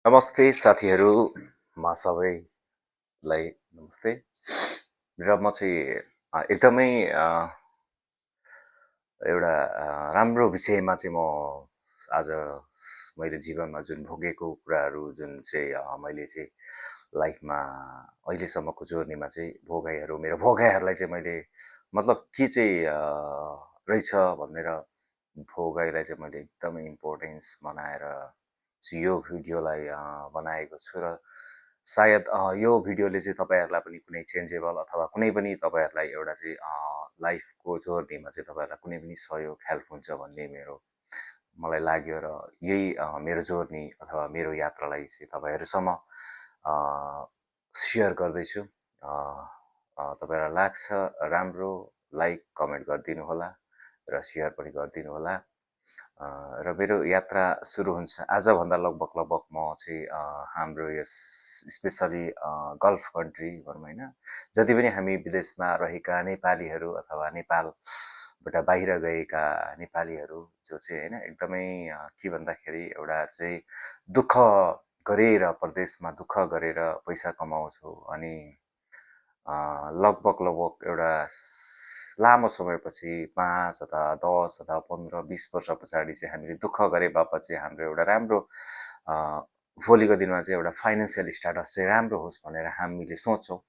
नमस्ते साथीहरू, म सबैलाई नमस्ते। र म चाहिँ एकदमै एउटा राम्रो विषयमा चाहिँ म आज मैले जीवनमा जुन भोगेको कुराहरू जुन चाहिँ मैले चाहिँ लाइफमा अहिलेसम्मको जर्नीमा चाहिँ मेरो भोगाइहरूलाई चाहिँ मैले मतलब के चाहिँ रहेछ भनेर भोगाइलाई चाहिँ मैले एकदमै इम्पोर्टेन्स बनाएर यो भिडियोलाई बनाएको छु र सायद यो भिडियोले चाहिँ तपाईँहरूलाई पनि कुनै चेन्जेबल अथवा कुनै पनि तपाईँहरूलाई एउटा चाहिँ लाइफको जर्नीमा चाहिँ तपाईँहरूलाई कुनै पनि सहयोग हेल्प हुन्छ भन्ने मलाई लाग्यो र यही मेरो जर्नी अथवा मेरो यात्रालाई चाहिँ तपाईँहरूसम्म सेयर गर्दैछु। तपाईँहरूलाई लाग्छ राम्रो, लाइक कमेन्ट गरिदिनु होला र सेयर पनि गरिदिनु होला। र मेरो यात्रा सुरु हुन्छ आजभन्दा लगभग म चाहिँ हाम्रो यस स्पेसली गल्फ कन्ट्री भनौँ होइन, जति पनि हामी विदेशमा रहेका नेपालीहरू अथवा नेपालबाट बाहिर गएका नेपालीहरू जो चाहिँ होइन एकदमै के भन्दाखेरि एउटा चाहिँ दुःख गरेर परदेशमा दुःख गरेर पैसा कमाउँछौँ अनि लगभग एउटा लामो समयपछि 5 अथवा 10 अथवा 15-20 वर्ष पछाडि चाहिँ हामीले दुःख गरे बापत चाहिँ हाम्रो एउटा राम्रो भोलिको दिनमा चाहिँ एउटा फाइनेन्सियल स्ट्याटस चाहिँ राम्रो होस् भनेर हामीले सोच्छौँ।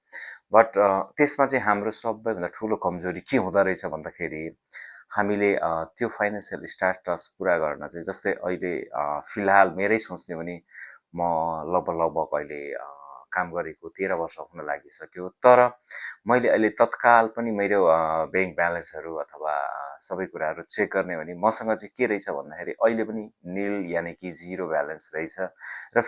बट त्यसमा चाहिँ हाम्रो सबैभन्दा ठुलो कमजोरी के हुँदो रहेछ भन्दाखेरि हामीले त्यो फाइनेन्सियल स्ट्याटस पुरा गर्न चाहिँ जस्तै अहिले फिलहाल मेरै सोच्ने हो भने म लगभग अहिले काम गरेको 13 वर्ष हुन लागिसक्यो। तर मैले अहिले तत्काल पनि मेरो ब्याङ्क ब्यालेन्सहरू अथवा सबै कुराहरू चेक गर्ने हो भने मसँग चाहिँ के रहेछ भन्दाखेरि अहिले पनि निल यानि कि जिरो ब्यालेन्स रहेछ। र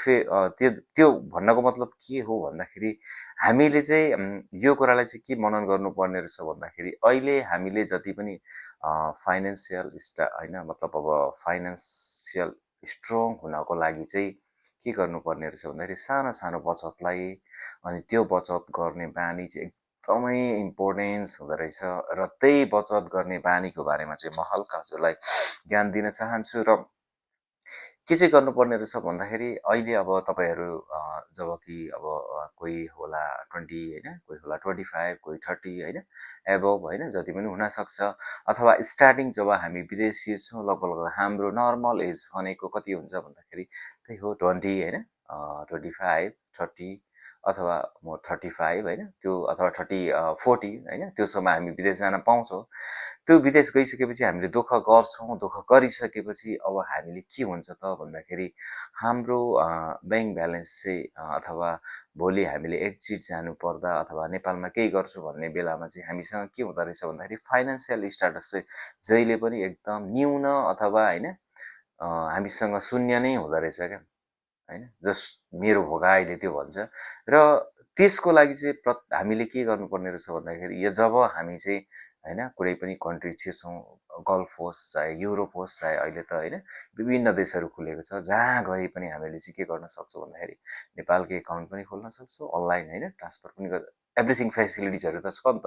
त्यो भन्नको मतलब के हो भन्दाखेरि हामीले चाहिँ यो कुरालाई चाहिँ के मनन गर्नुपर्ने रहेछ भन्दाखेरि अहिले हामीले जति पनि फाइनेन्सियल होइन मतलब अब फाइनेन्सियल स्ट्रङ हुनको लागि चाहिँ के गर्नुपर्ने रहेछ भन्दाखेरि सानो सानो बचतलाई अनि त्यो बचत गर्ने बानी चाहिँ एकदमै इम्पोर्टेन्स हुँदो रहेछ। र त्यही बचत गर्ने बानीको बारेमा चाहिँ म हल्का हजुरलाई ज्ञान दिन चाहन्छु। र के चाहिँ गर्नुपर्ने रहेछ भन्दाखेरि अहिले अब तपाईँहरू जब कि अब कोही होला 20 होइन, कोही होला 25, कोही 30 होइन, एबोभ होइन, जति पनि हुनसक्छ। अथवा स्टार्टिङ जब हामी विदेश छिर्छौँ लगभग हाम्रो नर्मल एज भनेको कति हुन्छ भन्दाखेरि त्यही हो 20 होइन, 25, 30 अथवा म 35 होइन, त्यो अथवा 40 होइन, त्योसम्म हामी विदेश जान पाउँछौँ। त्यो विदेश गइसकेपछि हामीले दुःख गर्छौँ, दुःख गरिसकेपछि अब हामीले के हुन्छ त भन्दाखेरि हाम्रो ब्याङ्क ब्यालेन्स चाहिँ अथवा भोलि हामीले एक्जिट जानु पर्दा अथवा नेपालमा केही गर्छु भन्ने बेलामा चाहिँ हामीसँग के हुँदो रहेछ भन्दाखेरि फाइनेन्सियल स्ट्याटस चाहिँ जहिले पनि एकदम न्यून अथवा होइन हामीसँग शून्य नै हुँदो रहेछ क्या होइन। जस्ट मेरो भोगाइले त्यो भन्छ। र त्यसको लागि चाहिँ हामीले के गर्नुपर्ने रहेछ भन्दाखेरि यो जब हामी चाहिँ होइन कुनै पनि कन्ट्री छिर्छौँ, गल्फ होस् चाहे युरोप होस् चाहे अहिले त होइन विभिन्न देशहरू खुलेको छ, जहाँ गए पनि हामीले चाहिँ के गर्न सक्छौँ भन्दाखेरि नेपालको एकाउन्ट पनि खोल्न सक्छौँ अनलाइन होइन, ट्रान्सफर पनि एभ्रिथिङ फेसिलिटिजहरू त छ नि त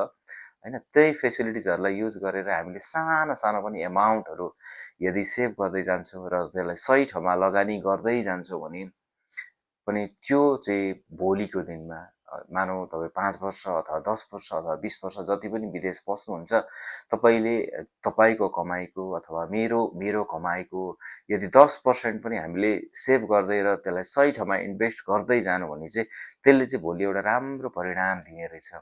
होइन। त्यही फेसिलिटिजहरूलाई युज गरेर हामीले सानो सानो पनि एमाउन्टहरू यदि सेभ गर्दै जान्छौँ र त्यसलाई सही ठाउँमा लगानी गर्दै जान्छौँ भने पनि त्यो चाहिँ भोलिको दिनमा मानौँ तपाईँ 5 वर्ष अथवा 10 वर्ष अथवा 20 वर्ष जति पनि विदेश बस्नुहुन्छ, तपाईँले तपाईँको कमाइको अथवा मेरो कमाइको यदि 10% पनि हामीले सेभ गर्दै र त्यसलाई सही ठाउँमा इन्भेस्ट गर्दै जानु भने चाहिँ त्यसले चाहिँ भोलि एउटा राम्रो परिणाम दिने रहेछ।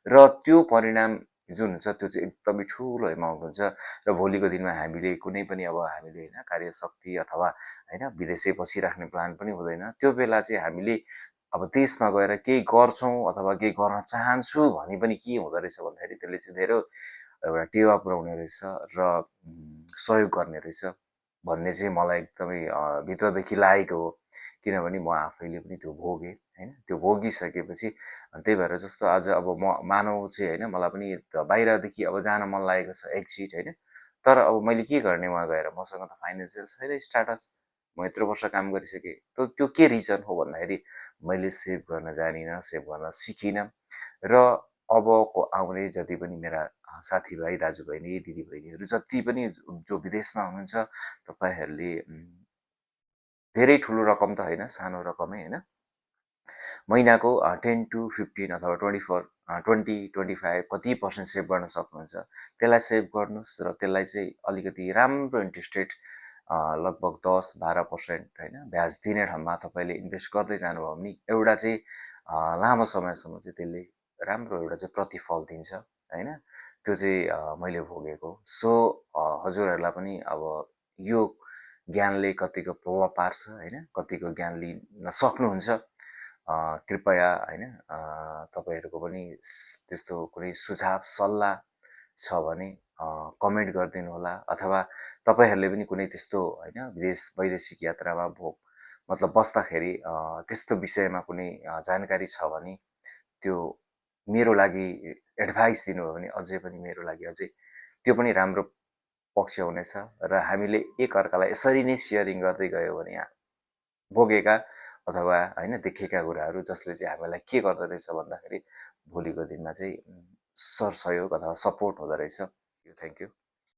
र त्यो परिणाम जुन हुन्छ त्यो चाहिँ एकदमै ठुलो एमाउन्ट हुन्छ। र भोलिको दिनमा हामीले कुनै पनि अब हामीले होइन कार्यशक्ति अथवा होइन विदेशै बसिराख्ने प्लान पनि हुँदैन। त्यो बेला चाहिँ हामीले अब देशमा गएर केही गर्छौँ अथवा केही गर्न चाहन्छु भने पनि के हुँदो रहेछ भन्दाखेरि त्यसले चाहिँ धेरै एउटा टेवा पुऱ्याउने रहेछ र सहयोग गर्ने रहेछ भन्ने चाहिँ मलाई एकदमै भित्रदेखि लागेको हो। किनभने म आफैले पनि त्यो भोगेँ होइन, त्यो भोगिसकेपछि त्यही भएर जस्तो आज अब म मानव चाहिँ होइन मलाई पनि बाहिरदेखि अब जान मन लागेको छ एक्जिट होइन, तर अब मैले के गर्ने वहाँ गएर, मसँग त फाइनेन्सियल छैन स्ट्याटस, म यत्रो वर्ष काम गरिसकेँ। त्यो के रिजन हो भन्दाखेरि मैले सेभ गर्न जानिनँ, सेभ गर्न सिकिनँ। र अबको आउने जति पनि मेरा साथीभाइ दाजुबहिनी दिदीबहिनीहरू जति पनि जो विदेशमा हुनुहुन्छ, तपाईँहरूले धेरै ठुलो रकम त होइन, सानो रकमै होइन, महिनाको 10 to 15 अथवा 20-25 कति पर्सेन्ट सेभ गर्न सक्नुहुन्छ, त्यसलाई सेभ गर्नुहोस् र त्यसलाई चाहिँ अलिकति राम्रो इन्ट्रेस्ट रेट लगभग 10-12% होइन ब्याज दिने ठाउँमा तपाईँले इन्भेस्ट गर्दै जानुभयो भने एउटा चाहिँ लामो समयसम्म चाहिँ त्यसले राम्रो एउटा चाहिँ प्रतिफल दिन्छ होइन। त्यो चाहिँ मैले भोगेको। सो हजुरहरूलाई पनि अब यो ज्ञानले कतिको प्रभाव पार्छ होइन, कतिको ज्ञान लिन सक्नुहुन्छ, कृपया होइन तपाईँहरूको पनि त्यस्तो कुनै सुझाव सल्लाह छ भने कमेन्ट गरिदिनु होला, अथवा तपाईँहरूले पनि कुनै त्यस्तो होइन वैदेशिक यात्रामा मतलब बस्दाखेरि त्यस्तो विषयमा कुनै जानकारी छ भने त्यो मेरो लागि एडभाइस दिनुभयो भने अझै पनि मेरो लागि अझै त्यो पनि राम्रो पक्ष हुनेछ र हामीले एकअर्कालाई यसरी नै सेयरिङ गर्दै गयो भने भोगेका अथवा होइन देखेका कुराहरू जसले चाहिँ हामीलाई के गर्दो रहेछ भन्दाखेरि भोलिको दिनमा चाहिँ सरसहयोग अथवा सपोर्ट हुँदो रहेछ। Thank you.